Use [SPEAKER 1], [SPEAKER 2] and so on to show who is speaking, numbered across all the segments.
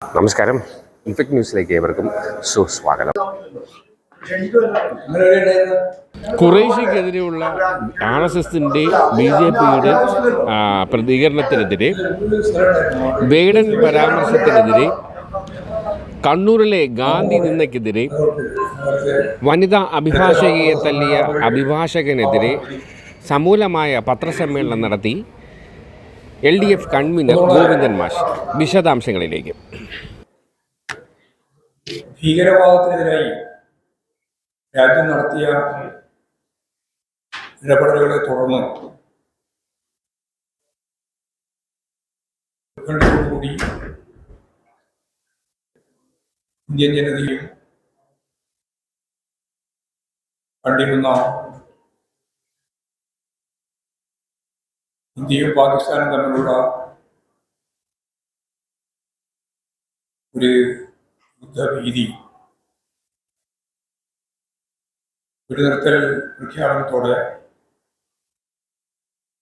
[SPEAKER 1] നമസ്കാരം. ഇൻഫെക്ട് ന്യൂസിലേക്ക് ഏവർക്കും സുസ്വാഗതം.
[SPEAKER 2] ഖുറൈഷിക്കെതിരെയുള്ള RSSന്റെ BJPയുടെ പ്രതികരണത്തിനെതിരെ, ബൈഡൻ പരാമർശത്തിനെതിരെ, കണ്ണൂരിലെ ഗാന്ധി നിന്ദയ്ക്കെതിരെ, വനിതാ അഭിഭാഷകയെ തല്ലിയ അഭിഭാഷകനെതിരെ സമൂലമായ പത്രസമ്മേളനം നടത്തി LDF കൺവീനർ ഗോവിന്ദൻ മാഷ്. വിശദാംശങ്ങളിലേക്ക്.
[SPEAKER 3] ഭീകരവാദത്തിനെതിരായി രാജ്യം നടത്തിയ ഇടപെടലുകളെ തുടർന്ന് ഉത്കണ്ഠയോടുകൂടി ഇന്ത്യൻ ജനതയും കണ്ടിരുന്ന ഇന്ത്യയും പാകിസ്ഥാനും തമ്മിലുള്ള ഒരു യുദ്ധഭീതി വെടിനിർത്തൽ പ്രഖ്യാപനത്തോടെ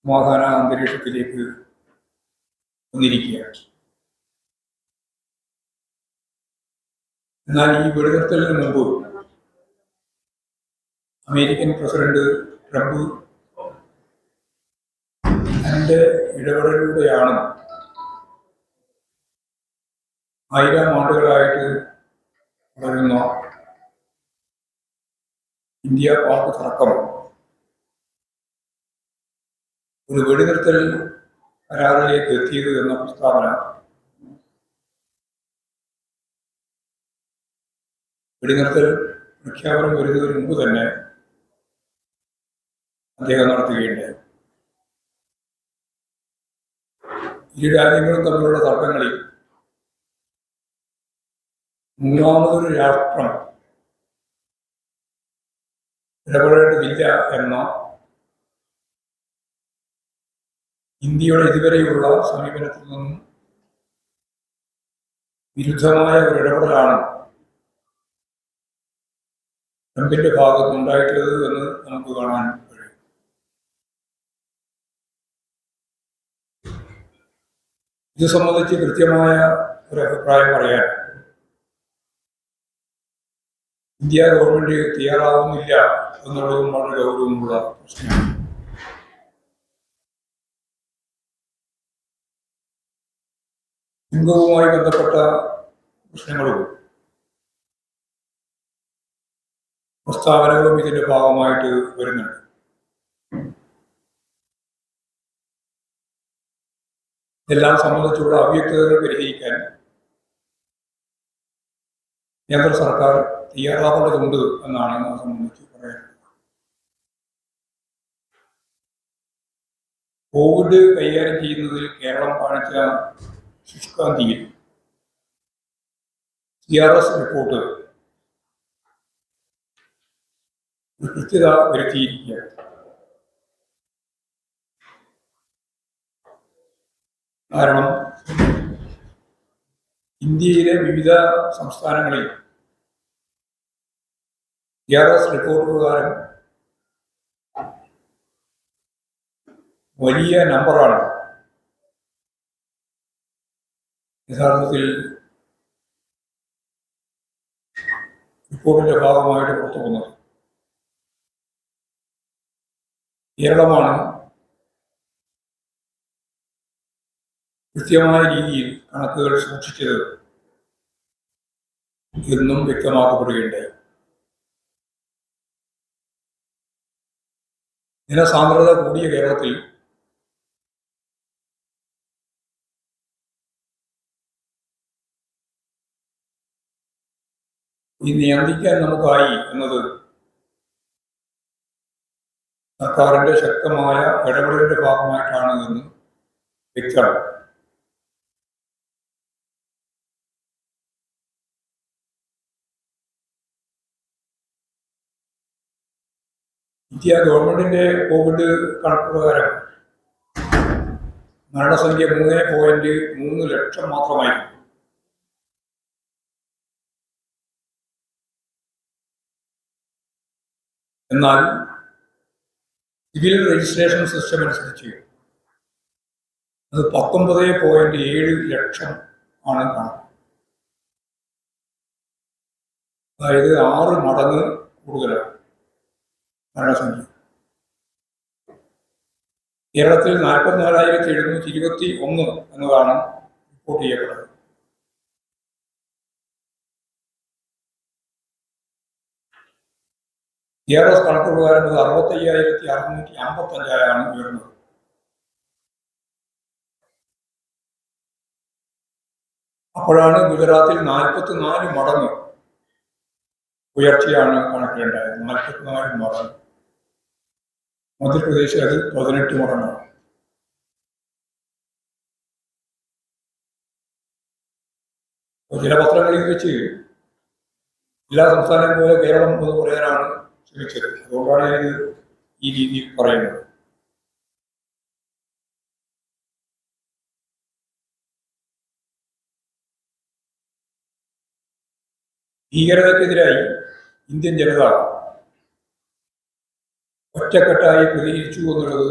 [SPEAKER 3] സമാധാന അന്തരീക്ഷത്തിലേക്ക് വന്നിരിക്കുകയാണ്. എന്നാൽ ഈ വെടിനിർത്തലിന് മുമ്പ് അമേരിക്കൻ പ്രസിഡന്റ് ട്രംപ് തന്റെ ഇടപെടലിലൂടെയാണ് 1000 ആണ്ടുകളായിട്ട് വളരുന്ന ഇന്ത്യ പാക് തർക്കം ഒരു വെടിനിർത്തൽ കരാറിലേക്ക് എത്തിയത് എന്ന പ്രസ്താവന വെടിനിർത്തൽ പ്രഖ്യാപനം വരുന്നതിന് മുമ്പ് തന്നെ അദ്ദേഹം നടത്തുകയുണ്ടായി. ഇരു രാജ്യങ്ങളും തമ്മിലുള്ള തർക്കങ്ങളിൽ മൂന്നാമതൊരു രാഷ്ട്രം ഇടപെടേണ്ടതില്ല എന്ന ഇന്ത്യയുടെ ഇതുവരെയുള്ള സമീപനത്തിൽ നിന്നും വിരുദ്ധമായ ഒരു ഇടപെടലാണ് ട്രംപിന്റെ ഭാഗത്തുണ്ടായിട്ടുള്ളത് എന്ന് നമുക്ക് കാണാൻ കഴിയും. ഇത് സംബന്ധിച്ച് കൃത്യമായ ഒരു അഭിപ്രായം പറയാൻ ഇന്ത്യ ഗവൺമെന്റ് തയ്യാറാവുന്നില്ല എന്നുള്ളതും വളരെ ഗൗരവമുള്ള പ്രശ്നമാണ്. ലിംഗവുമായി ബന്ധപ്പെട്ട പ്രശ്നങ്ങളും പ്രസ്താവനകളും ഇതിന്റെ ഭാഗമായിട്ട് വരുന്നുണ്ട്. ഇതെല്ലാം സംബന്ധിച്ചുള്ള അവ്യക്തതകൾ പരിഹരിക്കാൻ കേന്ദ്ര സർക്കാർ തയ്യാറാവേണ്ടതുണ്ട് എന്നാണ് അത് സംബന്ധിച്ച് പറയുന്നത്. കോവിഡ് കൈകാര്യം ചെയ്യുന്നതിൽ കേരളം കാണിച്ച ശുഷ്കാന്തിയിൽ CRS റിപ്പോർട്ട് ഒരു കൃത്യത വരുത്തിയിരിക്കുകയാണ്. കാരണം ഇന്ത്യയിലെ വിവിധ സംസ്ഥാനങ്ങളിൽ CRS റിപ്പോർട്ട് പ്രകാരം വലിയ നമ്പറാണ് യഥാർത്ഥത്തിൽ റിപ്പോർട്ടിന്റെ ഭാഗമായിട്ട് പുറത്തു വന്നത്. കേരളമാണ് കൃത്യമായ രീതിയിൽ കണക്കുകൾ സൂക്ഷിച്ചത് എന്നും വ്യക്തമാക്കപ്പെടുകയുണ്ടായി. ജനസാന്ദ്രത കൂടിയ കേരളത്തിൽ ഈ നിയന്ത്രിക്കാൻ നമുക്കായി എന്നത് സർക്കാരിന്റെ ശക്തമായ ഇടപെടലിന്റെ ഭാഗമായിട്ടാണ് എന്ന് വ്യക്തമാണ്. ഇന്ത്യ ഗവൺമെന്റിന്റെ കോവിഡ് കണക്ക് പ്രകാരം മരണസംഖ്യ 3.3 ലക്ഷം മാത്രമായിരുന്നു. എന്നാൽ സിവിൽ രജിസ്ട്രേഷൻ സിസ്റ്റം അനുസരിച്ച് അത് 19.7 ലക്ഷം ആണ് കണക്ക്. അതായത് 6 മടങ്ങ് കൂടുതലാണ് മരണസംഖ്യ. കേരളത്തിൽ 44,721 എന്നതാണ് റിപ്പോർട്ട് ചെയ്യപ്പെടുന്നത്. KRS കണക്ക് പ്രകാരം അത് 65,655 ഉയർന്നത്. അപ്പോഴാണ് ഗുജറാത്തിൽ 44 മടങ്ങ് ഉയർച്ചയാണ് കണക്കിലുണ്ടായത്. 44 മടങ്ങ്. മധ്യപ്രദേശിൽ അത് 18 മടങ്ങാണ്. ചില പത്രങ്ങളിൽ വെച്ച് എല്ലാ സംസ്ഥാനവും പോലെ കേരളം എന്ന് പറയാനാണ് ശ്രമിച്ചത്. അതുകൊണ്ടാണ് ഞാനിത് ഈ രീതിയിൽ പറയുന്നത്. ഭീകരതയ്ക്കെതിരായി ഇന്ത്യൻ ജനത ഒറ്റക്കെട്ടായി പ്രതികരിച്ചു എന്നുള്ളത്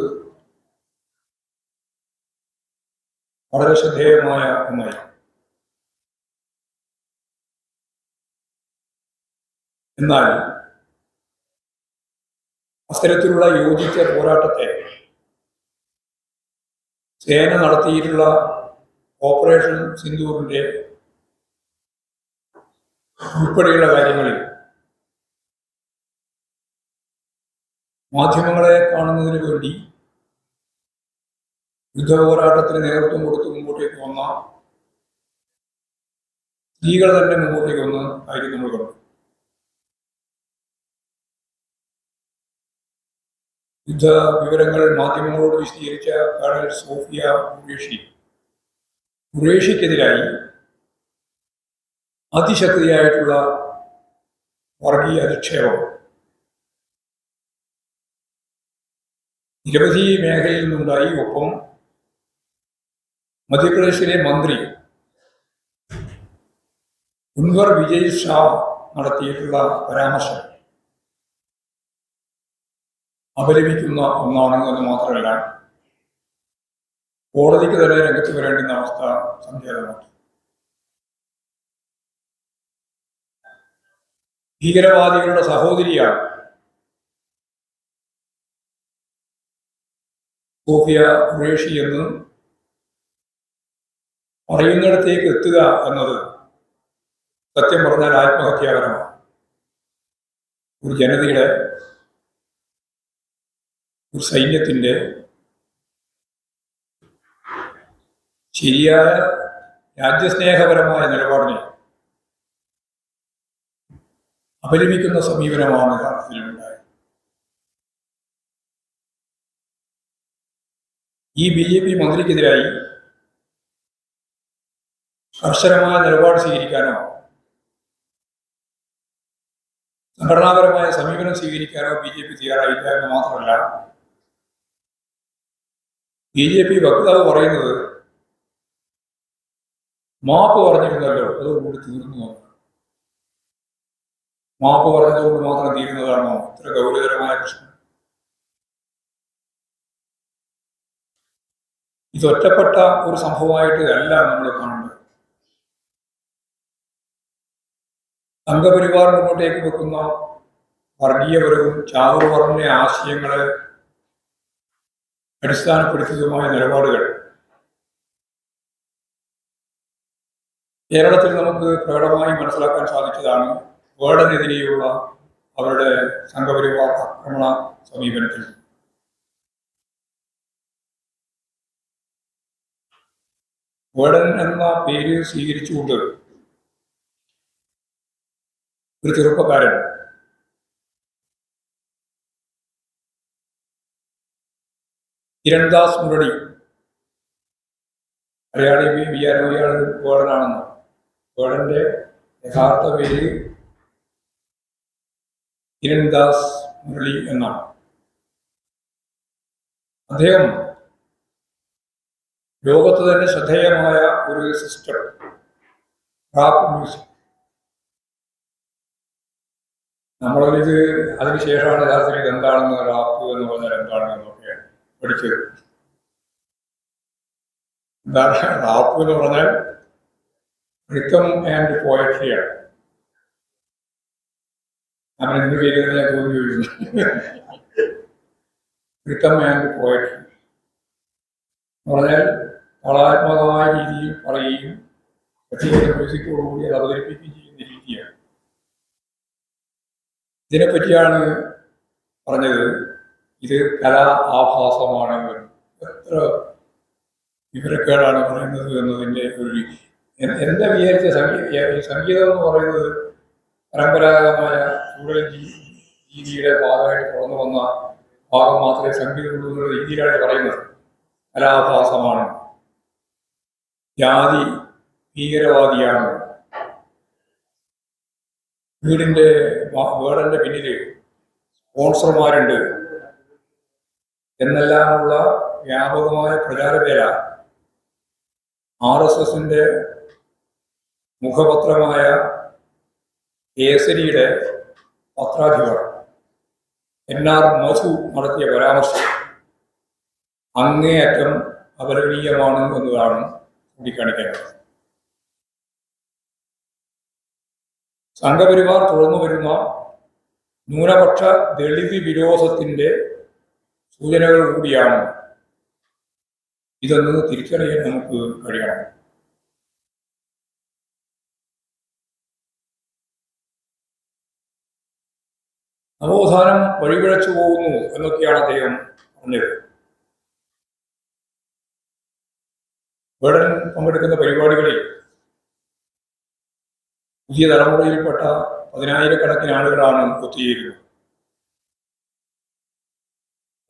[SPEAKER 3] വളരെ ശ്രദ്ധേയമായ ഒന്നായി. എന്നാൽ അത്തരത്തിലുള്ള യോജിച്ച പോരാട്ടത്തെ സേന നടത്തിയിട്ടുള്ള ഓപ്പറേഷൻ സിന്ദൂറിന്റെ ഉൾപ്പെടെയുള്ള കാര്യങ്ങളിൽ മാധ്യമങ്ങളെ കാണുന്നതിന് വേണ്ടി യുദ്ധപോരാട്ടത്തിന് നേതൃത്വം കൊടുത്ത് മുമ്പോട്ടേക്ക് വന്ന സ്ത്രീകൾ തന്നെ മുമ്പോട്ടേക്ക് വന്ന കാര്യം നമ്മൾ കണ്ടു. യുദ്ധ വിവരങ്ങൾ മാധ്യമങ്ങളോട് വിശദീകരിച്ച കേണൽ സോഫിയ ഖുറേഷിക്കെതിരായി അതിശക്തിയായിട്ടുള്ള വർഗീയ അധിക്ഷേപം നിരവധി മേഖലയിൽ നിന്നുണ്ടായി. ഒപ്പം മധ്യപ്രദേശിലെ മന്ത്രി കുൻവർ വിജയ് ഷാ നടത്തിയിട്ടുള്ള പരാമർശം അപലപിക്കുന്ന ഒന്നാണ് എന്ന് മാത്രമല്ല കോടതിക്ക് തന്നെ രംഗത്ത് വരേണ്ടുന്ന അവസ്ഥ സംജാതമാക്കി. ഭീകരവാദികളുടെ സഹോദരിയാണ് സോഫിയ ഖുറേഷി എന്ന് പറയുന്നിടത്തേക്ക് എത്തുക എന്നത് സത്യം പറഞ്ഞാൽ ആത്മഹത്യാപരമാണ്. ഒരു ജനതയുടെ, ഒരു സൈന്യത്തിൻ്റെ ശരിയായ രാജ്യസ്നേഹപരമായ നിലപാടിനെ അപലപിക്കുന്ന സമീപനമാണ് യഥാർത്ഥത്തിലുണ്ടായത്. ഈ BJP മന്ത്രിക്കെതിരായി കർശനമായ നിലപാട് സ്വീകരിക്കാനോ സംഘടനാപരമായ സമീപനം സ്വീകരിക്കാനോ BJP തയ്യാറായില്ല എന്ന് മാത്രമല്ല, BJP വക്താവ് പറയുന്നത് മാപ്പ് പറഞ്ഞിരുന്നല്ലോ, അതോടുകൂടി തീർന്നു. മാപ്പ് പറഞ്ഞതുകൊണ്ട് മാത്രം തീരുന്നതാണോ ഇത്ര ഗൗരവതരമായ പ്രശ്നം? ഇതൊറ്റപ്പെട്ട ഒരു സംഭവമായിട്ട് അല്ല നമ്മൾ കാണുന്നത്. സംഘപരിവാർ മുന്നോട്ടേക്ക് വെക്കുന്ന വർഗീയപരവും ചാതുർവർണ്ണ ആശയങ്ങളെ അടിസ്ഥാനപ്പെടുത്തിയതുമായ നിലപാടുകൾ കേരളത്തിൽ നമുക്ക് പ്രകടമായി മനസ്സിലാക്കാൻ സാധിച്ചതാണ് വേടനെതിരെയുള്ള അവരുടെ സംഘപരിവാർ ആക്രമണ സമീപനത്തിൽ. വേടൻ എന്ന പേര് സ്വീകരിച്ചുകൊണ്ട് ഒരു ചെറുപ്പക്കാരൻ കിരൺദാസ് മുരളി, മലയാളി വിചാരം ഇയാൾ വേടനാണെന്ന്. വേടന്റെ യഥാർത്ഥ പേര് കിരൺദാസ് മുരളി എന്നാണ്. അദ്ദേഹം ലോകത്ത് തന്നെ ശ്രദ്ധേയമായ ഒരു സിസ്റ്റം റാപ്പ് മ്യൂസിക്, നമ്മളിത് അതിനുശേഷമാണ് യഥാർത്ഥത്തിൽ ഇത് എന്താണെന്ന് റാപ്പ് എന്ന് പറഞ്ഞാൽ എന്താണെന്നൊക്കെ പഠിച്ചത്. എന്താണ് റാപ്പ് എന്ന് പറഞ്ഞാൽ റിതം ആൻഡ് പോയട്രിയാണ്. അങ്ങനെ എന്ത് ചെയ്തതെന്ന് ഞാൻ തോന്നി ചോദിച്ചു. റിത്തം ആൻഡ് പോയട്രി എന്ന് പറഞ്ഞാൽ കലാത്മകമായ രീതിയിൽ പറയുകയും പ്രത്യേക മ്യൂസിക്കോടുകൂടി അത് അവതരിപ്പിക്കുകയും ചെയ്യുന്ന രീതിയാണ്. ഇതിനെപ്പറ്റിയാണ് പറഞ്ഞത് ഇത് കലാ ആഭാസമാണ്. എത്ര വിവരക്കേടാണ് പറയുന്നത് എന്നതിൻ്റെ ഒരു എന്താ വിചാരിച്ച സംഗീതം എന്ന് പറയുന്നത് പരമ്പരാഗതമായ ചൂടൽ രീതിയുടെ ഭാഗമായിട്ട് തുറന്നു വന്ന ഭാഗം മാത്രമേ സംഗീതമുള്ളൂ എന്നുള്ള രീതിയിലാണ് പറയുന്നത്. കലാഭാസമാണ്, ജാതി ഭീകരവാദിയാണ്, വേടന്റെ പിന്നിൽ സ്പോൺസർമാരുണ്ട് എന്നെല്ലാമുള്ള വ്യാപകമായ പ്രചാരവേല RSSന്റെ മുഖപത്രമായ കേസരിയുടെ പത്രാധിപർ NR മധു നടത്തിയ പരാമർശം അങ്ങേയറ്റം അപലപനീയമാണ് എന്നതാണ് ചൂണ്ടിക്കാണിക്കേണ്ടത്. സംഘപരിവാർ തുടർന്നു വരുന്ന ന്യൂനപക്ഷ ദളിത് വിരോധത്തിന്റെ സൂചനകൾ കൂടിയാണ് ഇതെന്ന് തിരിച്ചറിയാൻ നമുക്ക് കഴിയണം. നവോത്ഥാനം വഴിപിഴച്ചു പോകുന്നു എന്നൊക്കെയാണ് അദ്ദേഹം പറഞ്ഞത്. വേടൻ പങ്കെടുക്കുന്ന പരിപാടികളിൽ പുതിയ തലമുറയിൽപ്പെട്ട 10,000-കണക്കിന് ആളുകളാണ് ഒത്തുചേരുന്നത്.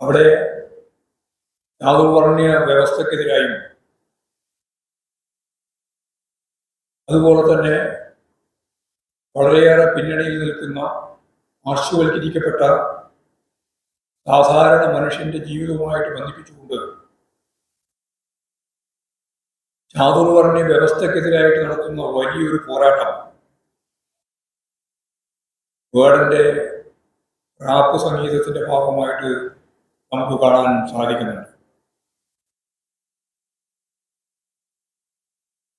[SPEAKER 3] അവിടെ ചാതുർവർണ്ണ വ്യവസ്ഥക്കെതിരായും അതുപോലെ തന്നെ വളരെയേറെ പിന്നണിയിൽ നിൽക്കുന്ന പാർശ്വവൽക്കരിക്കപ്പെട്ട സാധാരണ മനുഷ്യന്റെ ജീവിതവുമായിട്ട് ബന്ധിപ്പിച്ചുകൊണ്ട് ചാതുർവർണ്ണ വ്യവസ്ഥക്കെതിരായിട്ട് നടത്തുന്ന വലിയൊരു പോരാട്ടം വേടന്റെ റാപ്പ് സംഗീതത്തിന്റെ ഭാഗമായിട്ട് നമുക്ക് കാണാൻ സാധിക്കുന്നുണ്ട്.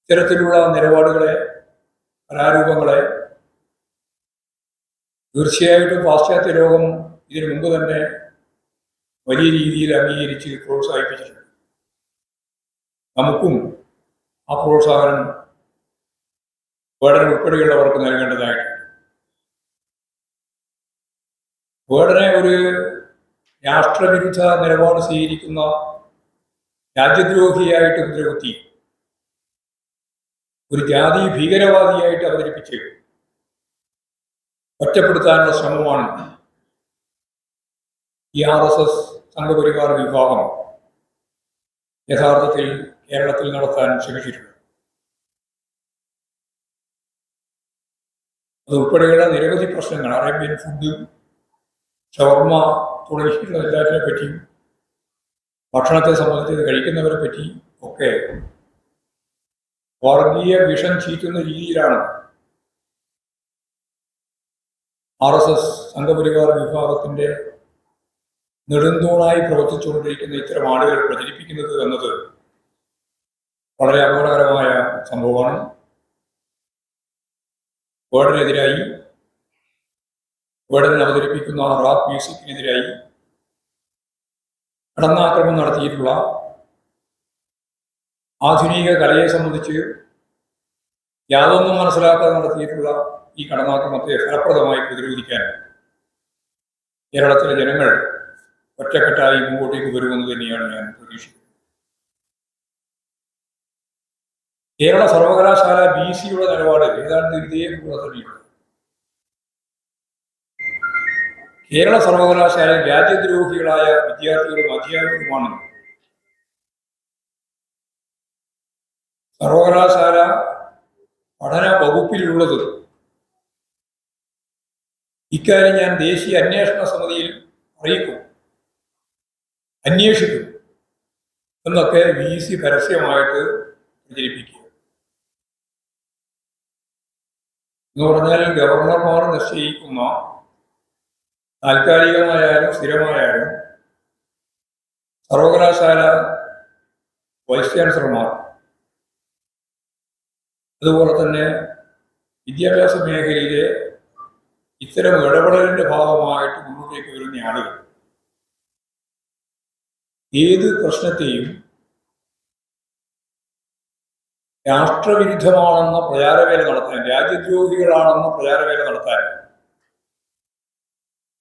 [SPEAKER 3] ഇത്തരത്തിലുള്ള നിലപാടുകളെ, കലാരൂപങ്ങളെ തീർച്ചയായിട്ടും പാശ്ചാത്യ ലോകം ഇതിനു മുമ്പ് തന്നെ വലിയ രീതിയിൽ അംഗീകരിച്ച് പ്രോത്സാഹിപ്പിച്ചിട്ടുണ്ട്. നമുക്കും ആ പ്രോത്സാഹനം വേടൻ ഉൾപ്പെടെയുള്ളവർക്ക് നൽകേണ്ടതായിട്ടുണ്ട്. വേടനെ ഒരു രാഷ്ട്രവിരുദ്ധ നിലപാട് സ്വീകരിക്കുന്ന രാജ്യദ്രോഹിയായിട്ട് മുദ്രകുത്തി ഒരു ജാതി ഭീകരവാദിയായിട്ട് അവതരിപ്പിച്ച് ഒറ്റപ്പെടുത്താനുള്ള ശ്രമമാണ് ഈ RSS സംഘപരിവാർ വിഭാഗം യഥാർത്ഥത്തിൽ കേരളത്തിൽ നടത്താൻ ശ്രമിച്ചിട്ടുണ്ട്. അതുൾപ്പെടെയുള്ള നിരവധി പ്രശ്നങ്ങൾ, അറേബ്യൻ ഫുഡ്, ഷവർമ തുടങ്ങിയിട്ടുള്ള എല്ലാറ്റിനെ പറ്റിയും ഭക്ഷണത്തെ സംബന്ധിച്ച് കഴിക്കുന്നവരെ പറ്റി ഒക്കെ വർഗീയ വിഷം ചീറ്റുന്ന രീതിയിലാണ് RSS സംഘപരിവാർ വിഭാഗത്തിന്റെ നെടുന്തൂണായി പ്രവർത്തിച്ചുകൊണ്ടിരിക്കുന്ന ഇത്തരം ആളുകൾ പ്രചരിപ്പിക്കുന്നത് എന്നത് വളരെ അപകടകരമായ സംഭവമാണ്. വേടനെതിരായി, വേടൻ അവതരിപ്പിക്കുന്ന റാപ്പ് മ്യൂസിക്കിനെതിരായി കടന്നാക്രമണം നടത്തിയിട്ടുള്ള ആധുനിക കലയെ സംബന്ധിച്ച് യാതൊന്നും മനസ്സിലാക്കാതെ നടത്തിയിട്ടുള്ള ഈ കടന്നാക്രമണത്തെ ഫലപ്രദമായി പ്രതിരോധിക്കാൻ കേരളത്തിലെ ജനങ്ങൾ ഒറ്റക്കെട്ടായി മുമ്പോട്ടേക്ക് വരുമെന്ന് തന്നെയാണ് ഞാൻ പ്രതീക്ഷിക്കുന്നത്. കേരള സർവകലാശാല BCയുടെ നിലപാട് ഏതാണ്ട് ഇതേപോലെ തന്നെയുള്ളത്. കേരള സർവകലാശാലയിൽ രാജ്യദ്രോഹികളായ വിദ്യാർത്ഥികളും അധ്യാപകരുമാണ് സർവകലാശാല പഠന വകുപ്പിലുള്ളത്. ഇക്കാര്യം ഞാൻ ദേശീയ അന്വേഷണ സമിതിയിൽ അറിയിക്കും, അന്വേഷിക്കും എന്നൊക്കെ VC പരസ്യമായിട്ട് പ്രചരിപ്പിക്കുക. എന്ന് പറഞ്ഞാൽ ഗവർണർമാർ നിശ്ചയിക്കുന്ന താൽക്കാലികമായാലും സ്ഥിരമായാലും സർവകലാശാല വൈസ് ചാൻസലർമാർ, അതുപോലെ തന്നെ വിദ്യാഭ്യാസ മേഖലയിലെ ഇത്തരം ഇടപെടലിന്റെ ഭാഗമായിട്ട് മുന്നോട്ടേക്ക് വരുന്ന ആളുകൾ ഏത് പ്രശ്നത്തെയും രാഷ്ട്രവിരുദ്ധമാണെന്ന പ്രചാരവേല നടത്താൻ, രാജ്യദ്രോഹികളാണെന്ന പ്രചാരവേല നടത്താൻ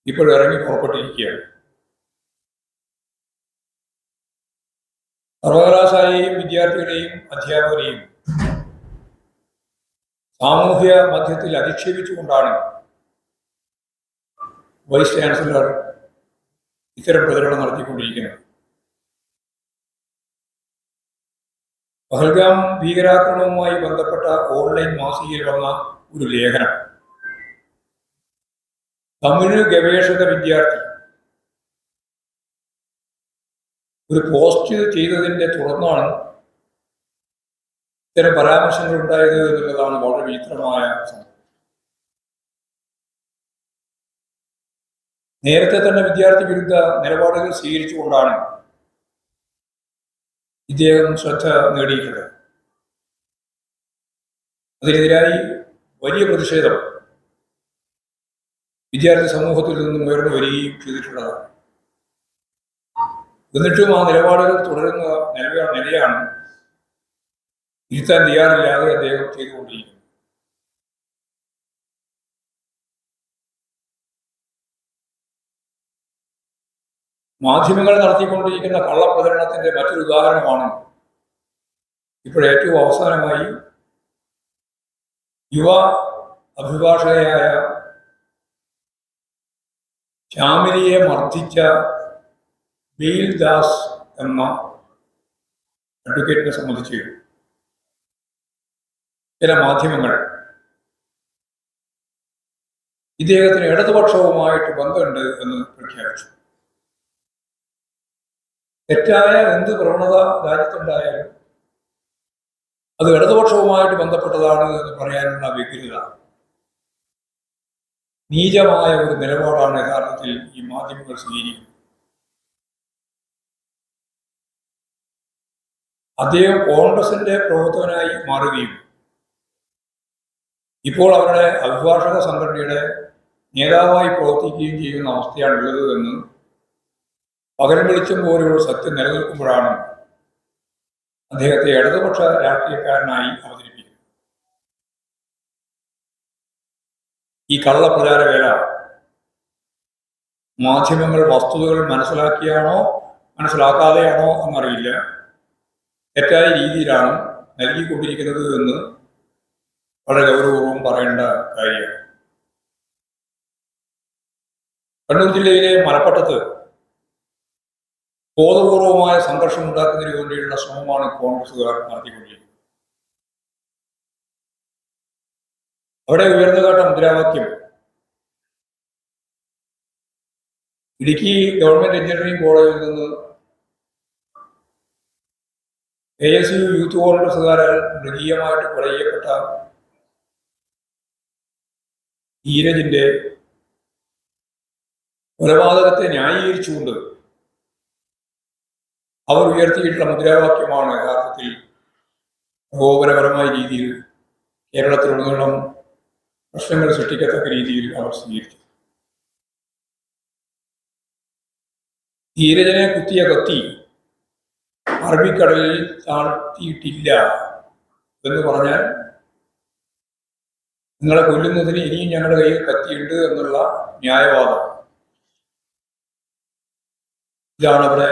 [SPEAKER 3] ഇപ്പോൾ ഇറങ്ങി പുറപ്പെട്ടിരിക്കുകയാണ്. സർവകലാശാലയെയും വിദ്യാർത്ഥികളെയും അധ്യാപകരെയും സാമൂഹ്യ മധ്യത്തിൽ അധിക്ഷേപിച്ചുകൊണ്ടാണ് വൈസ് ചാൻസലർ ഇത്തരം പ്രചരണം നടത്തിക്കൊണ്ടിരിക്കുന്നത്. പഹൽഗാം ഭീകരാക്രമണവുമായി ബന്ധപ്പെട്ട ഓൺലൈൻ മാസികയിൽ വന്ന ഒരു ലേഖനം തമിഴ് ഗവേഷക വിദ്യാർത്ഥി ഒരു പോസ്റ്റ് ചെയ്തതിൻ്റെ തുടർന്നാണ് ഇത്തരം പരാമർശങ്ങൾ ഉണ്ടായത് എന്നുള്ളതാണ് വളരെ വിചിത്രമായ സംഭവം. നേരത്തെ തന്നെ വിദ്യാർത്ഥി വിരുദ്ധ നിലപാടുകൾ സ്വീകരിച്ചുകൊണ്ടാണ് ഇദ്ദേഹം ശ്രദ്ധ നേടിയിട്ടുള്ളത്. അതിനെതിരായി വലിയ പ്രതിഷേധം വിദ്യാർത്ഥി സമൂഹത്തിൽ നിന്നും ഉയർന്നു വരികയും ചെയ്തിട്ടുള്ളതാണ്. എന്നിട്ടും ആ നിലപാടുകൾ തുടരുന്ന നിലയാണ് ഇരുത്താൻ തയ്യാറില്ലാതെ അദ്ദേഹം ചെയ്തുകൊണ്ടിരിക്കുന്നത്. മാധ്യമങ്ങൾ നടത്തിക്കൊണ്ടിരിക്കുന്ന കള്ളപ്രചരണത്തിന്റെ മറ്റൊരു ഉദാഹരണമാണ് ഇപ്പോൾ ഏറ്റവും അവസാനമായി യുവ അഭിഭാഷകയായ ശ്യാമിലിയെ മർദ്ദിച്ച ബെയിൽ ദാസ് എന്ന അഡ്വക്കേറ്റിനെ സംബന്ധിച്ച് ചില മാധ്യമങ്ങൾ ഇദ്ദേഹത്തിന് ഇടതുപക്ഷവുമായിട്ട് ബന്ധമുണ്ട് എന്ന് പ്രഖ്യാപിച്ചു. തെറ്റായ എന്ത് പ്രവണത രാജ്യത്തുണ്ടായാലും അത് ഇടതുപക്ഷവുമായിട്ട് ബന്ധപ്പെട്ടതാണ് എന്ന് പറയാനുള്ള വ്യഗ്രത, നീചമായ ഒരു നിലപാടാണ് യഥാർത്ഥത്തിൽ ഈ മാധ്യമങ്ങൾ സ്വീകരിക്കുന്നത്. അദ്ദേഹം കോൺഗ്രസിന്റെ പ്രവർത്തകനായി മാറുകയും ഇപ്പോൾ അവരുടെ അഭിഭാഷക സംഘടനയുടെ നേതാവായി പ്രവർത്തിക്കുകയും ചെയ്യുന്ന അവസ്ഥയാണുള്ളത് എന്ന് പകരം വെളിച്ചം പോലെയുള്ള സത്യം നിലനിൽക്കുമ്പോഴാണ് അദ്ദേഹത്തെ ഇടതുപക്ഷ രാഷ്ട്രീയക്കാരനായി അവതരിപ്പിക്കുന്നത്. ഈ കള്ളപ്രചാരവേല മാധ്യമങ്ങൾ വസ്തുതകൾ മനസ്സിലാക്കിയാണോ മനസ്സിലാക്കാതെയാണോ എന്നറിയില്ല, തെറ്റായ രീതിയിലാണ് നൽകിക്കൊണ്ടിരിക്കുന്നത് എന്ന് വളരെ ഗൗരവപൂർവ്വം പറയേണ്ട കാര്യമാണ്. കണ്ണൂർ ജില്ലയിലെ മലപ്പട്ടത്ത് ബോധപൂർവമായ സംഘർഷം ഉണ്ടാക്കുന്നതിന് വേണ്ടിയുള്ള ശ്രമമാണ് കോൺഗ്രസുകാർ നടത്തിക്കൊണ്ടിരിക്കുന്നത്. അവിടെ ഉയർന്നു കേട്ട മുദ്രാവാക്യം ഇടുക്കി ഗവൺമെന്റ് എഞ്ചിനീയറിംഗ് കോളേജിൽ നിന്ന് ASU യൂത്ത് കോൺഗ്രസുകാരാൽ മൃഗീയമായിട്ട് കൊല ചെയ്യപ്പെട്ട ധീരജിന്റെ കൊലപാതകത്തെ ന്യായീകരിച്ചുകൊണ്ട് അവർ ഉയർത്തിയിട്ടുള്ള മുദ്രാവാക്യമാണ് യഥാർത്ഥത്തിൽ പ്രകോപനപരമായ രീതിയിൽ കേരളത്തിലുടനീളം പ്രശ്നങ്ങൾ സൃഷ്ടിക്കത്തക്ക രീതിയിൽ അവർ സ്വീകരിച്ചു. ധീരജനെ കുത്തിയ കത്തി അറബിക്കടലിൽ താഴ്ത്തിയിട്ടില്ല എന്ന് പറഞ്ഞാൽ നിങ്ങളെ കൊല്ലുന്നതിന് ഇനിയും ഞങ്ങളുടെ കയ്യിൽ കത്തിയുണ്ട് എന്നുള്ള ന്യായവാദം. ഇതാണ് അവിടെ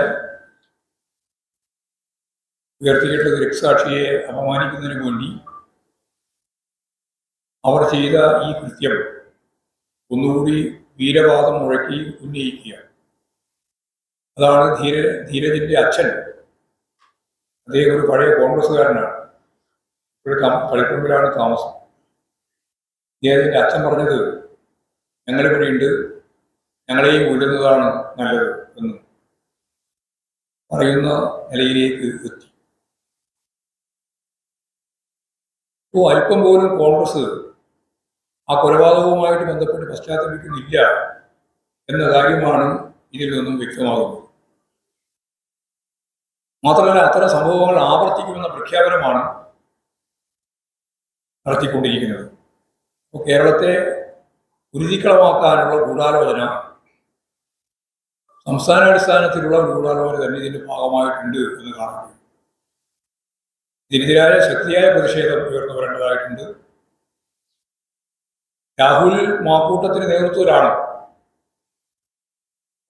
[SPEAKER 3] ഉയർത്തിയിട്ടുള്ള രക്തസാക്ഷിയെ അപമാനിക്കുന്നതിന് വേണ്ടി അവർ ചെയ്ത ഈ കൃത്യം ഒന്നുകൂടി വീരവാദം മുഴക്കി ഉന്നയിക്കുക. അതാണ് ധീരജിന്റെ അച്ഛൻ. അദ്ദേഹം ഒരു പഴയ കോൺഗ്രസ്സുകാരനാണ്. ഇവിടെ പള്ളിപ്പറമ്പിലാണ് താമസം. അദ്ദേഹത്തിന്റെ അച്ഛൻ പറഞ്ഞത് ഞങ്ങളിവിടെ ഉണ്ട്, ഞങ്ങളെയും കൊല്ലുന്നതാണ് നല്ലത് എന്ന് പറയുന്ന നിലയിലേക്ക് എത്തി. അല്പം പോലും കോൺഗ്രസ് ആ കൊലപാതകവുമായിട്ട് ബന്ധപ്പെട്ട് പശ്ചാത്തലപ്പിക്കുന്നില്ല എന്ന കാര്യമാണ് ഇതിൽ നിന്നും വ്യക്തമാകുന്നത്. മാത്രമല്ല, അത്തരം സംഭവങ്ങൾ ആവർത്തിക്കുമെന്ന പ്രഖ്യാപനമാണ് നടത്തിക്കൊണ്ടിരിക്കുന്നത്. അപ്പോൾ കേരളത്തെ കുരുതിക്കളമാക്കാനുള്ള ഗൂഢാലോചന, സംസ്ഥാനാടിസ്ഥാനത്തിലുള്ള ഗൂഢാലോചന തന്നെ ഇതിന്റെ ഭാഗമായിട്ടുണ്ട് എന്ന് കാണാൻ. ഇതിനെതിരായ ശക്തിയായ പ്രതിഷേധം ഉയർന്നു വരേണ്ടതായിട്ടുണ്ട്. രാഹുൽ മാക്കൂട്ടത്തിന് നേതൃത്വത്തിലാണ്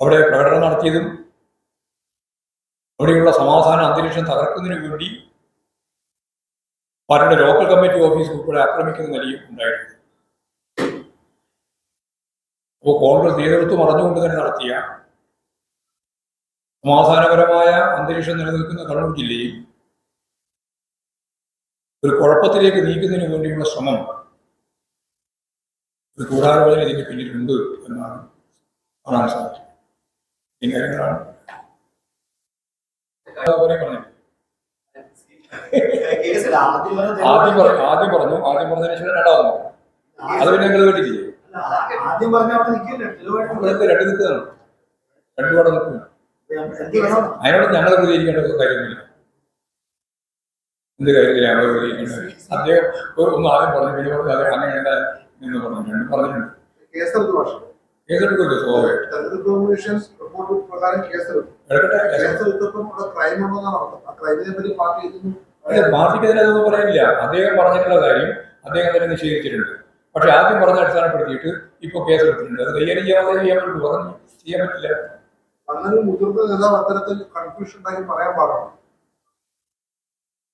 [SPEAKER 3] അവിടെ പ്രകടനം നടത്തിയതും അവിടെയുള്ള സമാധാന അന്തരീക്ഷം തകർക്കുന്നതിന് വേണ്ടി പാർട്ടിയുടെ ലോക്കൽ കമ്മിറ്റി ഓഫീസ് ഉൾപ്പെടെ ആക്രമിക്കുന്ന നിലയും ഉണ്ടായിട്ടുണ്ട്. അപ്പോൾ കോൺഗ്രസ് നേതൃത്വം അറിഞ്ഞുകൊണ്ട് തന്നെ നടത്തിയ സമാധാനപരമായ അന്തരീക്ഷം നിലനിൽക്കുന്ന കണ്ണൂർ ജില്ലയിൽ ഒരു കുഴപ്പത്തിലേക്ക് നീക്കുന്നതിന് വേണ്ടിയുള്ള ശ്രമം, ഒരു ഗൂഢാലോചന ഇതിന്റെ പിന്നിലുണ്ട് എന്നാണ് കാണാൻ സാധിച്ചത്. ഈ കാര്യങ്ങളാണ് പറഞ്ഞത്. ആദ്യം പറഞ്ഞതിന് ശേഷം രണ്ടാമത് പറഞ്ഞു. അത് പിന്നെ നിങ്ങൾ കേട്ടില്ലേ? രണ്ട് നിൽക്കുന്നതാണ്, രണ്ടുപാടെ നിൽക്കുന്നു. അതിനോട് ഞങ്ങൾ പ്രതികരിക്കേണ്ട കാര്യമൊന്നുമില്ല. എന്ത് കാര്യത്തിലാണ് ഞങ്ങൾ പ്രതികരിക്കേണ്ടത്? അദ്ദേഹം ഒന്ന് ആദ്യം പറഞ്ഞു, പിന്നെ പറഞ്ഞു അത് അങ്ങനെയല്ല എന്ന് പറഞ്ഞു, രണ്ടും പറഞ്ഞിട്ടുണ്ട്. കേസെടുക്കുമല്ലോ സ്വാഭാവികം. പാർട്ടിക്ക് തന്നെ അതൊന്നും പറയാനില്ല. അദ്ദേഹം പറഞ്ഞിട്ടുള്ള കാര്യം അദ്ദേഹം തന്നെ നിഷേധിച്ചിട്ടുണ്ട്. പക്ഷെ ആദ്യം പറഞ്ഞ അടിസ്ഥാനപ്പെടുത്തിയിട്ട് ഇപ്പൊ കേസെടുത്തിട്ടുണ്ട്. അത് കൈകാര്യം ചെയ്യാതെ ചെയ്യാൻ പറ്റുള്ളൂ, പറഞ്ഞു ചെയ്യാൻ പറ്റില്ല.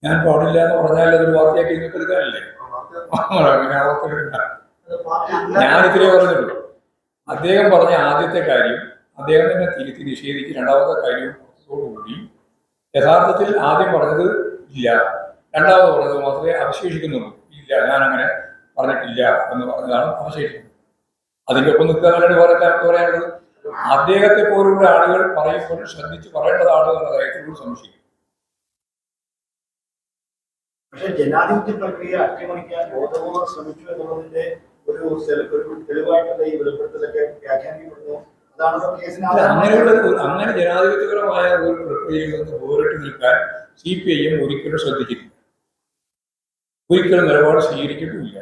[SPEAKER 3] ഞാൻ പാടില്ല എന്ന് പറഞ്ഞാൽ അതൊരു വാർത്തയാക്കി നിങ്ങൾക്ക് എടുക്കാനല്ലേ? അങ്ങനെ വാർത്തകളുണ്ട്. ഞാൻ ഇത്രയേ പറഞ്ഞുള്ളൂ. അദ്ദേഹം പറഞ്ഞ ആദ്യത്തെ കാര്യം അദ്ദേഹം തന്നെ തിരുത്തി നിഷേധിച്ച് രണ്ടാമത്തെ കാര്യത്തോടുകൂടി യഥാർത്ഥത്തിൽ ആദ്യം പറഞ്ഞത് ഇല്ല, രണ്ടാമത് പറഞ്ഞത് മാത്രമേ അവശേഷിക്കുന്നുള്ളൂ. ഇല്ല, ഞാൻ അങ്ങനെ പറഞ്ഞിട്ടില്ല എന്ന് പറഞ്ഞതാണ് അവശേഷിക്കുന്നത്. അതിൻ്റെ ഒപ്പം നിൽക്കാനാണ് പറയാനുള്ളത്. അദ്ദേഹത്തെ പോലുള്ള ആളുകൾ പറയുമ്പോൾ ശ്രദ്ധിച്ച് പറയേണ്ടതാണ് എന്ന കാര്യത്തിലൂടെ സംശയിക്കും.
[SPEAKER 4] പക്ഷേ ജനാധിപത്യ പ്രക്രിയ അട്ടിമറിക്കാൻ ബോധപൂർവ്വം ശ്രമിച്ചു എന്നുള്ളതിന്റെ ഒരു തെളിവായിട്ടുള്ള ഈ വെളിപ്പെടുത്തലൊക്കെ വ്യാഖ്യാനിക്കപ്പെടുന്നു.
[SPEAKER 3] അങ്ങനെ ജനാധിപത്യപരമായ ഒരു പ്രക്രിയയിൽ നിന്ന് പോരിട്ട് നിൽക്കാൻ CPIM ഒരിക്കലും ശ്രദ്ധിച്ചിട്ടില്ല, ഒരിക്കലും നിലപാട് സ്വീകരിച്ചിട്ടുമില്ല.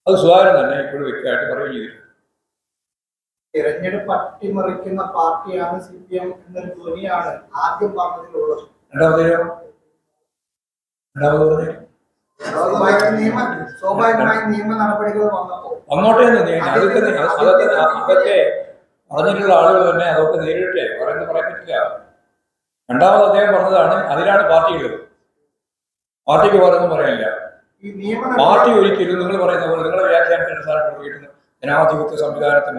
[SPEAKER 3] അത് സുധാകരൻ തന്നെ ഇപ്പോഴും വ്യക്തമായിട്ട് പറയുകയും ചെയ്തിട്ടുണ്ട്.
[SPEAKER 4] തിരഞ്ഞെടുപ്പ് അട്ടിമറിക്കുന്ന പാർട്ടിയാണ് CPM എന്നൊരു ധ്വനിയാണ് ആദ്യം പറഞ്ഞതിലുള്ളത്. സ്വാഭാവികമായി നിയമ നടപടികൾ
[SPEAKER 3] വന്നോട്ടെ അതൊക്കെ പറഞ്ഞിട്ടുള്ള ആളുകൾ തന്നെ അതൊക്കെ നേരിട്ടെ പറയാൻ പറ്റില്ല. രണ്ടാമത് അദ്ദേഹം പറഞ്ഞതാണ്, അതിലാണ് പാർട്ടി ഉള്ളത്. പാർട്ടിക്ക് പറയുന്നത് പറയാനില്ല. പാർട്ടി ഒരിക്കലും നിങ്ങൾ പറയുന്ന പോലെ നിങ്ങളുടെ വ്യാഖ്യാനത്തിന് അടിസ്ഥാനപ്പെടുത്തിയിട്ട് ജനാധിപത്യ സംവിധാനത്തെ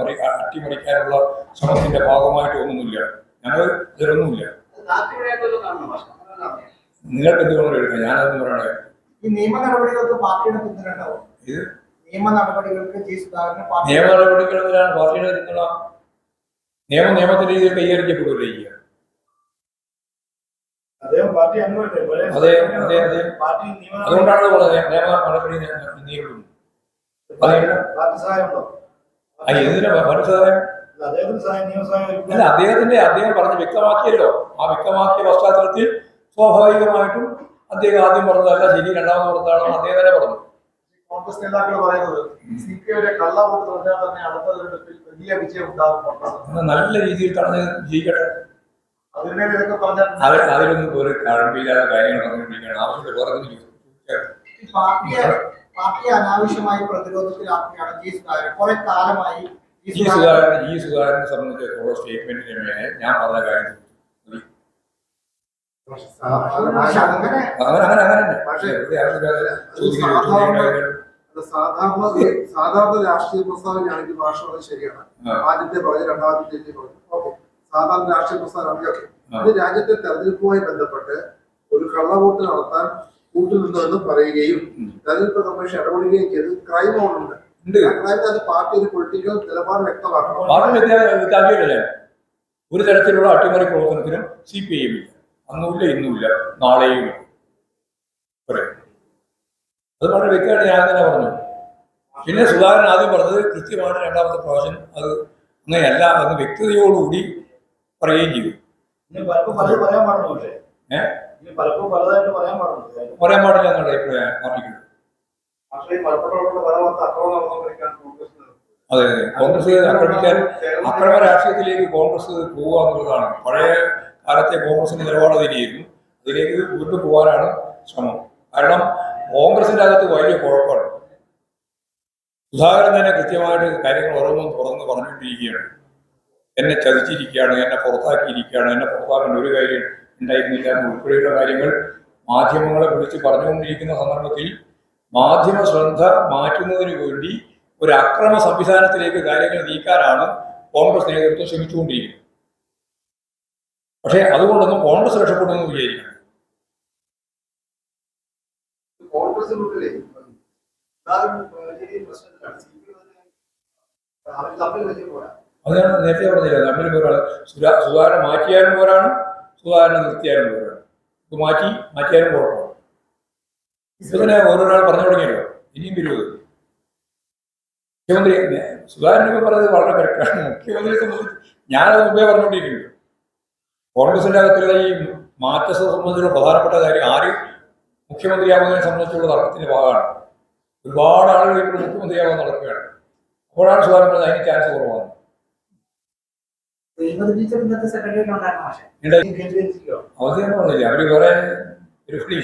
[SPEAKER 3] അട്ടിമറിക്കാനുള്ള ശ്രമത്തിന്റെ ഭാഗമായിട്ട് ഒന്നുമില്ല. ഞങ്ങൾ ഇതിലൊന്നുമില്ല. നിങ്ങൾക്ക് എന്തുകൊണ്ട് എടുക്കാം? ഞാനതൊന്നും പറയണേ.
[SPEAKER 4] ഈ നിയമ നടപടികൾക്ക് പാർട്ടിയുടെ പിന്തുണ ഉണ്ടാവും.
[SPEAKER 3] ഇത്
[SPEAKER 4] നിയമ നടപടികൾക്ക്
[SPEAKER 3] നിയമ നടപടികളെന്തിനാണ് പാർട്ടിയുടെ പിന്തുണ? നിയമത്തിന്റെ രീതിയിൽ കൈകാര്യപ്പെടുകയല്ലേ ചെയ്യുക. അതുകൊണ്ടാണ് നിയമ നടപടി നേരിടുന്നത്. എന്തിനാ പാർട്ടി സഹായം? അല്ല, അദ്ദേഹം പറഞ്ഞ് വ്യക്തമാക്കിയല്ലോ. ആ വ്യക്തമാക്കിയ പശ്ചാത്തലത്തിൽ സ്വാഭാവികമായിട്ടും അദ്ദേഹം ആദ്യം പറഞ്ഞതല്ല ശരി, രണ്ടാമത് പറഞ്ഞതാണെന്ന് അദ്ദേഹം തന്നെ പറഞ്ഞു.
[SPEAKER 4] കോൺഗ്രസ് നേതാക്കൾ പറയുന്നത് CPIയുടെ കള്ളവോട്ട് തുടർന്നാൽ തന്നെ അടുത്ത തെരഞ്ഞെടുപ്പിൽ വലിയ വിജയം ഉണ്ടാകും.
[SPEAKER 3] നല്ല രീതിയിൽ തടഞ്ഞ് ജയിക്കട്ടെ. അതിലൊന്നും ഒരു കഴമ്പില്ലാത്ത കാര്യങ്ങൾ പറഞ്ഞുകൊണ്ടിരിക്കുകയാണ്. ആവശ്യമില്ല വേറെ
[SPEAKER 4] പാർട്ടിയെ അനാവശ്യമായി പ്രതിരോധത്തിലാക്കുകയാണ് കുറെ കാലമായി.
[SPEAKER 3] ഈ സുധാകരനെ സംബന്ധിച്ചിടത്തോളം സ്റ്റേറ്റ്മെന്റിന് മേലെ ഞാൻ പറഞ്ഞ കാര്യം
[SPEAKER 5] സാധാരണ രാഷ്ട്രീയ പ്രസ്താവനയാണെങ്കിൽ ഭാഷ വളരെ ശരിയാണ്. ആദ്യത്തെ പറഞ്ഞു, രണ്ടാമത്തെ പറഞ്ഞു. ഓക്കെ, സാധാരണ രാഷ്ട്രീയ പ്രസ്താവന. അത് രാജ്യത്തെ തെരഞ്ഞെടുപ്പുമായി ബന്ധപ്പെട്ട് ഒരു കള്ളവോട്ട് നടത്താൻ കൂട്ടുനിന്നുവെന്ന് പറയുകയും തെരഞ്ഞെടുപ്പ് കമ്മീഷൻ ഇടപെടുകയും ചെയ്ത് ക്രൈം ഉണ്ട്. അത് പാർട്ടി ഒരു പൊളിറ്റിക്കൽ നിലപാട് വ്യക്തമാക്കണം.
[SPEAKER 3] ഒരു തരത്തിലുള്ള അട്ടിമറി പ്രവർത്തനത്തിനും CPIM ഇല്ല. അന്നുമില്ല, ഇന്നുമില്ല, നാളെയും പറയാം. അത് വളരെ വ്യക്തമായിട്ട് ഞാൻ തന്നെ പറഞ്ഞു. പിന്നെ സുധാകരൻ ആദ്യം പറഞ്ഞത് കൃത്യമാണ്, രണ്ടാമത്തെ പ്രാവശ്യം അത് അങ്ങനെയല്ല എന്ന് വ്യക്തതയോടുകൂടി പറയുകയും ചെയ്തു. പറയാൻ പാടില്ല എന്നുള്ള അഭിപ്രായം പാർട്ടിക്ക്. അതെ കോൺഗ്രസ് അക്രമ രാഷ്ട്രീയത്തിലേക്ക് കോൺഗ്രസ് പോവുക എന്നുള്ളതാണ്. പഴയ കാലത്തെ കോൺഗ്രസിന്റെ നിലപാട് അതിലായിരുന്നു. അതിലേക്ക് വീണ്ടും പോകാനാണ് ശ്രമം. കാരണം കോൺഗ്രസിന്റെ അകത്ത് വലിയ കുഴപ്പമാണ്. സുധാകരൻ തന്നെ കൃത്യമായിട്ട് കാര്യങ്ങൾ ഓരോന്നും തുറന്ന് പറഞ്ഞുകൊണ്ടിരിക്കുകയാണ്. എന്നെ ചതിച്ചിരിക്കുകയാണ്, എന്നെ പുറത്താക്കിയിരിക്കുകയാണ്, എന്നെ പുറത്താക്കേണ്ട ഒരു കാര്യം ഉണ്ടായിരുന്നില്ല ഉൾപ്പെടെയുള്ള കാര്യങ്ങൾ മാധ്യമങ്ങളെ വിളിച്ച് പറഞ്ഞുകൊണ്ടിരിക്കുന്ന സന്ദർഭത്തിൽ മാധ്യമ ശ്രദ്ധ മാറ്റുന്നതിന് വേണ്ടി ഒരു അക്രമ സംവിധാനത്തിലേക്ക് കാര്യങ്ങൾ നീക്കാനാണ് കോൺഗ്രസ് നേതൃത്വം ശ്രമിച്ചുകൊണ്ടിരിക്കുന്നത്. പക്ഷേ അതുകൊണ്ടൊന്നും കോൺഗ്രസ് രക്ഷപ്പെടുമെന്ന് വിചാരിക്കണം.
[SPEAKER 5] കോൺഗ്രസിനുള്ളിലെ
[SPEAKER 3] അത് ഞാൻ നേരത്തെ പറഞ്ഞില്ല, തമ്മിൽ പോരാണ്. സുധാകരനെ മാറ്റിയാലും പോരാണ്, സുധാകരനെ നിർത്തിയാലും പോരാണ്. ഇത് മാറ്റിയാലും കുഴപ്പമാണ്. ഇപ്പൊ തന്നെ ഓരോരാൾ പറഞ്ഞു തുടങ്ങിയല്ലോ, ഇനിയും വരുന്നത് മുഖ്യമന്ത്രി സുധാകരനൊക്കെ പറയുന്നത് വളരെ കറക്റ്റാണ്. മുഖ്യമന്ത്രിയെ സംബന്ധിച്ച് ഞാനത് മുമ്പേ പറഞ്ഞുകൊണ്ടിരിക്കുന്നു. കോൺഗ്രസിന്റെ അകത്തുള്ള ഈ മാറ്റത്തെ സംബന്ധിച്ചുള്ള പ്രധാനപ്പെട്ട കാര്യം ആര് മുഖ്യമന്ത്രിയാകുന്നതിനെ സംബന്ധിച്ചുള്ള തർക്കത്തിന്റെ ഭാഗമാണ്. ഒരുപാട് ആളുകൾ ഇപ്പോൾ മുഖ്യമന്ത്രിയാകാൻ നടക്കുകയാണ്. അപ്പോഴാണ് സുധാകരൻ പറഞ്ഞത് അതിന് ചാൻസ് കുറവാണ്. അവധിയാണ് പറഞ്ഞില്ല, അവര് വേറെ പരിപാടി.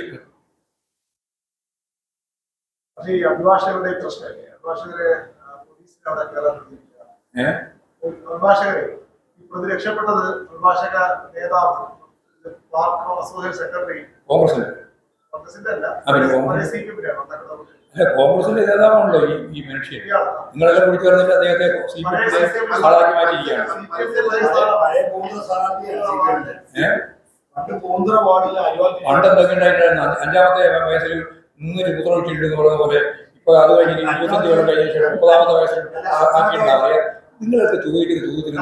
[SPEAKER 4] പക്ഷേ ഈ അഭിഭാഷകരുടെ പ്രശ്നമല്ലേ, അഭിഭാഷകരെ പോലീസിന് അവിടെ കയറാൻ അഭിഭാഷകരെ പ്രതി രക്ഷപ്പെട്ടത് അഭിഭാഷക നേതാവ് അസോസിയേറ്റ് സെക്രട്ടറി കോൺഗ്രസിന്റെ അല്ല
[SPEAKER 3] കോൺഗ്രസിന്റെ നേതാവാണല്ലോ ഈ മനുഷ്യൻ. നിങ്ങളെല്ലാം വിളിച്ചു പറഞ്ഞിട്ട് അദ്ദേഹത്തെ ആളാക്കി മാറ്റിയിരിക്കുകയാണ്. പണ്ട് എന്തൊക്കെ ഉണ്ടായിട്ടായിരുന്നു, 5ാമത്തെ വയസ്സിൽ 3 പുത്രം വെച്ചിട്ടുണ്ടെന്ന് പറയുന്ന പോലെ ഇപ്പൊ അത് കഴിഞ്ഞ് 25 കൊല്ലം കഴിഞ്ഞ ശേഷം 30ാമത്തെ വയസ്സിൽ ആക്കിയിട്ടുണ്ടാവുക. നിങ്ങളൊക്കെ ചോദിക്കുന്ന ചോദ്യത്തിന്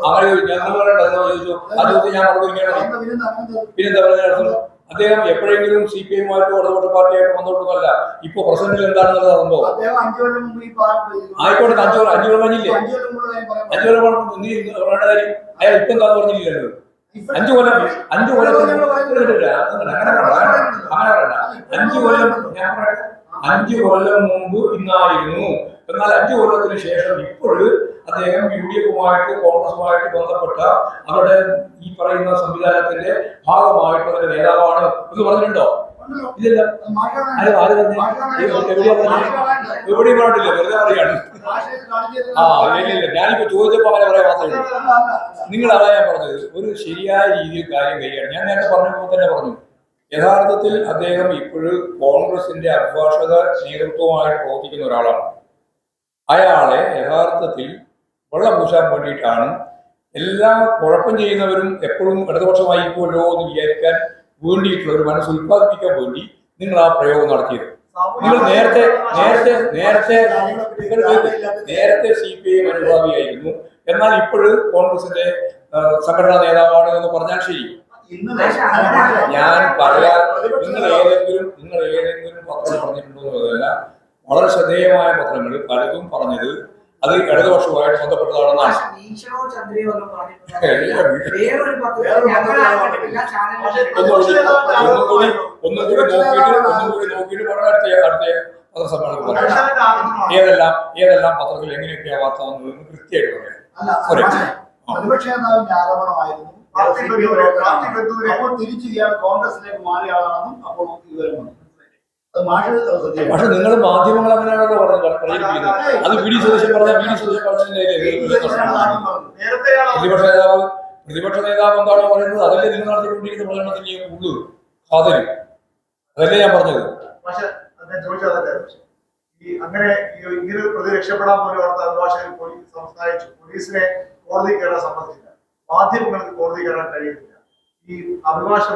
[SPEAKER 3] അങ്ങനെ ഞങ്ങൾ പറയണ്ടോ ചോദിച്ചു. ആ ചോദ്യം ഞാൻ മറുപടി പിന്നെന്താ പറയുന്നത്? അദ്ദേഹം എപ്പോഴെങ്കിലും CPI ഇടതുപക്ഷ പാർട്ടിയായിട്ട് ബന്ധപ്പെട്ടതല്ല. ഇപ്പൊ പ്രസിഡന്റിൽ എന്താണെന്നുള്ള സംഭവം ആയിക്കോട്ടെ. 5 കൊല്ലം കഴിഞ്ഞില്ലേ? 5 കൊല്ലം പറയേണ്ട കാര്യം അയാൾ ഇപ്പൊ എന്താന്ന് പറഞ്ഞില്ലല്ലോ. 5 കൊല്ലം അങ്ങനെ പറയണ്ട. 5 കൊല്ലം മുമ്പ് ഇന്നായിരുന്നു. എന്നാൽ 5 കൊല്ലത്തിന് ശേഷം ഇപ്പോഴും അദ്ദേഹം UDF-ഉമായിട്ട് കോൺഗ്രസുമായിട്ട് ബന്ധപ്പെട്ട അവരുടെ ഈ പറയുന്ന സംവിധാനത്തിന്റെ ഭാഗമായിട്ടുള്ള നേതാവാണ് എന്ന് പറഞ്ഞിട്ടുണ്ടോ? ഇല്ല. എവിടെയും പറഞ്ഞില്ല, വെറുതെ പറയാണ്. ഇല്ല, ഞാനിപ്പോ ചോദിച്ചപ്പോ അങ്ങനെ പറയാൻ മാത്രമേ ഉള്ളൂ. നിങ്ങൾ അതാ ഞാൻ പറഞ്ഞത്, ഒരു ശരിയായ രീതിയിൽ കാര്യം കഴിയാണ്. ഞാൻ നേരത്തെ പറഞ്ഞപ്പോൾ തന്നെ പറഞ്ഞു, യഥാർത്ഥത്തിൽ അദ്ദേഹം ഇപ്പോഴും കോൺഗ്രസിന്റെ അഭിഭാഷക നേതൃത്വമായിട്ട് പ്രവർത്തിക്കുന്ന ഒരാളാണ്. അയാളെ യഥാർത്ഥത്തിൽ വെള്ളം പൂശാൻ വേണ്ടിയിട്ടാണ് എല്ലാ കുഴപ്പം ചെയ്യുന്നവരും എപ്പോഴും ഇടതുപക്ഷമായിരിക്കുമല്ലോ എന്ന് വിചാരിക്കാൻ വേണ്ടിയിട്ടുള്ള ഒരു മനസ്സ് ഉത്പാദിപ്പിക്കാൻ വേണ്ടി നിങ്ങൾ ആ പ്രയോഗം നടത്തിയത്. നിങ്ങൾ നേരത്തെ CPI അനുഭാവിയായിരുന്നു, എന്നാൽ ഇപ്പോഴും കോൺഗ്രസിന്റെ സംഘടനാ നേതാവാണ് എന്ന് പറഞ്ഞാൽ ശരി. ഞാൻ പറയാൻ നിങ്ങൾ ഏതെങ്കിലും പത്രം പറഞ്ഞിട്ടുണ്ടോ എന്നതല്ല, വളരെ ശ്രദ്ധേയമായ പത്രങ്ങൾ പലതും പറഞ്ഞത് അത് ഇടതുപക്ഷവുമായിട്ട് ബന്ധപ്പെട്ടതാണെന്നാണ്. ഒന്നും കൂടി നോക്കിയിട്ട് വളരെ അടുത്ത പത്രസമ്മേളനത്തിൽ പറയാം ഏതെല്ലാം പത്രത്തിൽ എങ്ങനെയൊക്കെയാ വാർത്ത വന്നതെന്ന് കൃത്യമായിട്ട് പറയാം.
[SPEAKER 6] പ്രതിപക്ഷ നേതാവിന്റെ ആരോപണമായിരുന്നു അപ്പോൾ തിരിച്ചു കോൺഗ്രസിലേക്ക് മാറിയ ആളാണെന്നും അപ്പോൾ വിവരം വന്നു.
[SPEAKER 3] പക്ഷെ നിങ്ങൾ മാധ്യമങ്ങൾ അങ്ങനെയാണല്ലോ പറഞ്ഞിരിക്കുന്നത്. അത് VD സതീശൻ പറഞ്ഞ പ്രതിപക്ഷ നേതാവ് എന്താണോ പറയുന്നത് അതല്ലേ നിങ്ങൾ നടത്തിക്കൊണ്ടിരിക്കുന്ന പ്രചരണത്തിൽ ഉള്ളൂ. സാധനം അതല്ലേ ഞാൻ പറഞ്ഞത്.
[SPEAKER 4] പക്ഷെ അങ്ങനെ ഇങ്ങനെ പ്രതി രക്ഷപ്പെടാൻ പോലും അവിടുത്തെ അഭിഭാഷകർ സംസാരിച്ചു. പോലീസിനെ കോടതി കയറാൻ സമ്മതിച്ചില്ല, മാധ്യമങ്ങൾക്ക് കോടതി കയറാൻ കഴിയുന്നില്ല. ഈ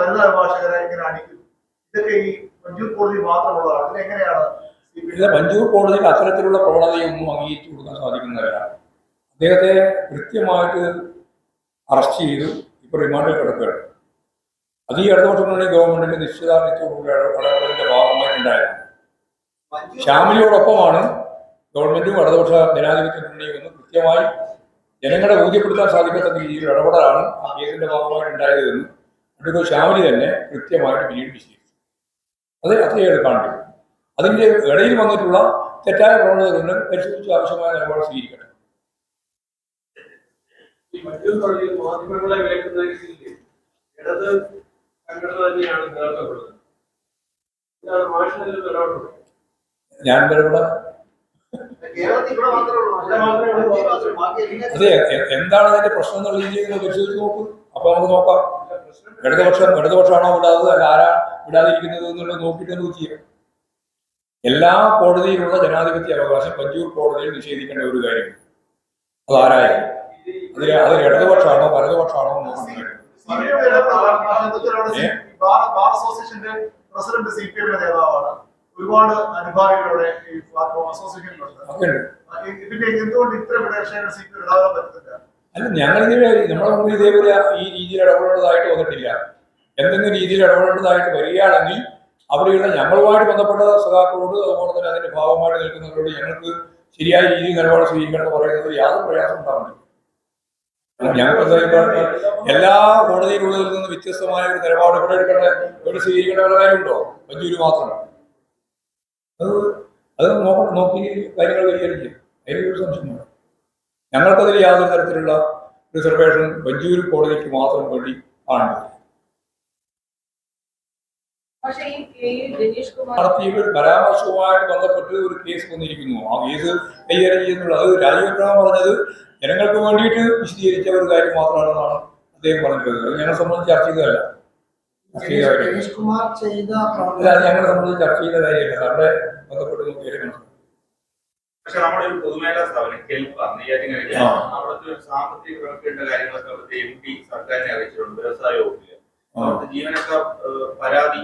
[SPEAKER 4] വരുന്ന അഭിഭാഷകരെ ഇങ്ങനെ അടിക്കുന്നു. ഇതൊക്കെ ഈ മഞ്ചൂർ കോടതി മാത്രമുള്ളതാണ്. ഇതിനെങ്ങനെയാണ്
[SPEAKER 3] മഞ്ചൂർ കോടതിയിൽ അത്തരത്തിലുള്ള പ്രവണതയൊന്നും അംഗീകരിച്ചു കൊടുക്കാൻ സാധിക്കുന്നതല്ല. അദ്ദേഹത്തെ കൃത്യമായിട്ട് അറസ്റ്റ് ചെയ്തു ഇപ്പോൾ റിമാൻഡിൽ കിടക്കുകയാണ്. അത് ഈ ഇടതുപക്ഷ ഗവൺമെന്റിന്റെ നിശ്ചിതാർത്ഥ്യത്തോടുകൂടി ഇടപെടലിന്റെ ഭാഗമായിട്ടുണ്ടായിരുന്നു. ശ്യാമിലിയോടൊപ്പമാണ് ഗവൺമെന്റും ഇടതുപക്ഷ ജനാധിപത്യ മുന്നണിയും എന്ന് കൃത്യമായി ജനങ്ങളെ ബോധ്യപ്പെടുത്താൻ സാധിക്കാത്ത രീതിയിൽ ഇടപെടലാണ് ആ കേസിന്റെ ഭാഗമായിട്ട് ഉണ്ടായതെന്ന് അഡ്വക്കേറ്റ് ശ്യാമിലി തന്നെ കൃത്യമായിട്ട് പിന്നീട് വിശദീകരിച്ചു. അത് അത്രയേറെ കാണിക്കും. അതിന്റെ ഇടയിൽ വന്നിട്ടുള്ള തെറ്റായ പ്രവണതകളുണ്ട്, പരിശോധിച്ച് ആവശ്യമായ നിലപാട് സ്വീകരിക്കണം.
[SPEAKER 7] ഈ മറ്റൊരു കോടതിയിൽ മാധ്യമങ്ങളെ വിലക്കുന്ന രീതിയിൽ ഇടത് സംഘടന തന്നെയാണ് നിലനിൽക്കുന്നത്. ഇതാണ് മാഷിനെല്ലാം ഇടപെടുന്നത്.
[SPEAKER 3] ഞാൻ ഇവിടെ
[SPEAKER 6] കേരളത്തിൽ ഇവിടെ മാത്രമേ ഉള്ളൂ. ബാക്കി എല്ലാ
[SPEAKER 3] അതെ എന്താണ് അതിന്റെ പ്രശ്നം എന്നുള്ള രീതിയിൽ പരിശോധിച്ച് നോക്കും. അപ്പൊ നമുക്ക് നോക്കാം ഇടതുപക്ഷമാണോ വിടാതെ അല്ല ആരാ വിടാതിരിക്കുന്നത് എന്നുള്ളത് നോക്കിയിട്ട് നമുക്ക് ചെയ്യാം. എല്ലാ കോടതിയിലുള്ള ജനാധിപത്യ അവകാശം പഞ്ചൂർ കോടതിയിൽ നിഷേധിക്കേണ്ട ഒരു കാര്യം അതാരായാലും അതിൽ ഇടതുപക്ഷമാണോ വലതുപക്ഷമാണോ നോക്കുന്നത്.
[SPEAKER 4] ബാർ അസോസിയേഷന്റെ പ്രസിഡന്റ് CPM നേതാവാണ്. ഒരുപാട് അനുഭാവികളുടെ ഈ അസോസിയേഷനിലുണ്ട്. ഇതിന്റെ എന്തുകൊണ്ട് ഇത്തരം വിഷയങ്ങൾ CPM ഇടാൻ പറ്റുന്നില്ല?
[SPEAKER 3] അല്ല ഞങ്ങളിങ്ങനെ നമ്മളെ മുമ്പിൽ ഇതേപോലെ ഈ രീതിയിൽ ഇടപെടേണ്ടതായിട്ട് വന്നിട്ടില്ല. എന്തെങ്കിലും രീതിയിൽ ഇടപെടേണ്ടതായിട്ട് വരികയാണെങ്കിൽ അവിടെയുള്ള ഞങ്ങളുമായിട്ട് ബന്ധപ്പെട്ട സഖാക്കളോട് അതുപോലെ തന്നെ അതിന്റെ ഭാഗമായിട്ട് നിൽക്കുന്നവരോട് ഞങ്ങൾക്ക് ശരിയായ രീതിയിൽ നിലപാട് സ്വീകരിക്കണം എന്ന് പറയുന്നത് യാതൊരു പ്രയാസം ഉണ്ടാവുന്നില്ല. ഞങ്ങൾക്ക് എല്ലാ കോടതിയിലുള്ളതിൽ നിന്ന് വ്യത്യസ്തമായ ഒരു നിലപാട് ഇവിടെ എടുക്കേണ്ട ഇവിടെ സ്വീകരിക്കേണ്ട ഒരു കാര്യമുണ്ടോ? മഞ്ചൂര് മാത്രം അത് നോക്കി കാര്യങ്ങൾ പരിഹരിക്കും. അതിലൊരു സംശയമാണ്. ഞങ്ങൾക്കതിൽ യാതൊരു തരത്തിലുള്ള റിസർവേഷൻ മഞ്ചൂര് കോടതിക്ക് മാത്രം വേണ്ടി ആണ്. നടത്തിയ ഒരു പരാമർശവുമായിട്ട് ബന്ധപ്പെട്ട് ഒരു കേസ് വന്നിരിക്കുന്നു. ആ കേസ് കൈകാര്യം ചെയ്യുന്നുള്ളത് അത് രാജീവ് പറഞ്ഞത് ജനങ്ങൾക്ക് വേണ്ടിയിട്ട് വിശദീകരിച്ച ഒരു കാര്യം മാത്രമാണെന്നാണ് അദ്ദേഹം പറഞ്ഞിട്ടുള്ളത്. അത് ഞങ്ങളെ സംബന്ധിച്ച് ചർച്ച ചെയ്തതല്ല.
[SPEAKER 6] രമേഷ് കുമാർ ചെയ്ത
[SPEAKER 3] ഞങ്ങളെ സംബന്ധിച്ച് ചർച്ച ചെയ്ത കാര്യമല്ല. അവിടെ ബന്ധപ്പെട്ട് നോക്കിയാലും
[SPEAKER 8] പക്ഷെ നമ്മുടെ ഒരു പൊതുമേഖലാ സ്ഥാപനം അവിടുത്തെ ഒരു സാമ്പത്തിക പ്രവർത്തിയുടെ കാര്യങ്ങളൊക്കെ അവിടുത്തെ MP സർക്കാരിനെ അറിയിച്ചിട്ടുണ്ട്. വ്യവസായ വകുപ്പില് അവിടുത്തെ ജീവനക്കാർ പരാതി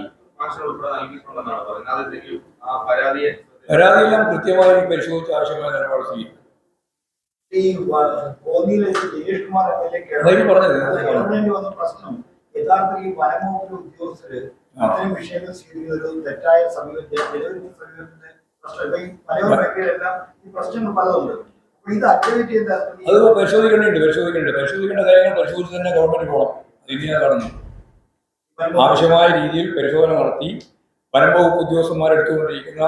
[SPEAKER 8] ഉൾപ്പെടെ നൽകിയിട്ടുണ്ടെന്നാണ് പറയുന്നത്. അതെന്തെങ്കിലും ആ
[SPEAKER 3] പരാതിയെല്ലാം കൃത്യമായി പരിശോധിച്ച് ആവശ്യമായ നിലപാട് സ്വീകരിക്കും.
[SPEAKER 6] ഈ കോന്നിയിലെ രമേഷ് കുമാർ
[SPEAKER 3] പറഞ്ഞത്
[SPEAKER 6] വന്ന പ്രശ്നം യഥാർത്ഥത്തിൽ ഈ വനംവകുപ്പിലെ ഉദ്യോഗസ്ഥര് അത്തരം വിഷയങ്ങൾ സ്വീകരിക്കുന്ന ഒരു തെറ്റായ സമീപനത്തിന്റെ പ്രശ്നം ഈ മലയോര മേഖലയിലെല്ലാം ഈ പ്രശ്നങ്ങൾ പലതുണ്ട്. അപ്പൊ ഇത് അക്രമിറ്റ് ചെയ്ത
[SPEAKER 3] അത് പരിശോധിക്കേണ്ട കാര്യങ്ങൾ പരിശോധിച്ച് തന്നെ ഗവൺമെന്റ് പോകണം. ഇത് ഞാൻ കാണുന്നു. ആവശ്യമായ രീതിയിൽ പരിശോധന നടത്തി വനം വകുപ്പ് ഉദ്യോഗസ്ഥന്മാരെടുത്തുകൊണ്ടിരിക്കുന്ന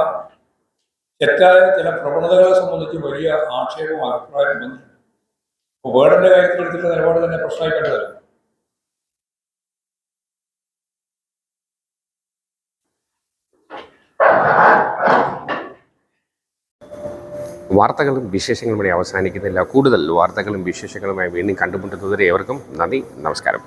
[SPEAKER 3] തെറ്റായ ചില പ്രവണതകളെ സംബന്ധിച്ച് വലിയ ആക്ഷേപവും അഭിപ്രായം വന്നിട്ടുണ്ട്. അപ്പോൾ വേർഡിന്റെ കാര്യത്തിൽ എടുത്തിട്ടുള്ള നിലപാട് തന്നെ പ്രശ്നമായി കണ്ടതല്ല.
[SPEAKER 1] വാർത്തകളും വിശേഷങ്ങളും ഇവിടെ അവസാനിക്കുന്നില്ല. കൂടുതൽ വാർത്തകളും വിശേഷങ്ങളുമായി വീണ്ടും കണ്ടുമുട്ടുന്നതുവരെ ഏവർക്കും നന്ദി, നമസ്കാരം.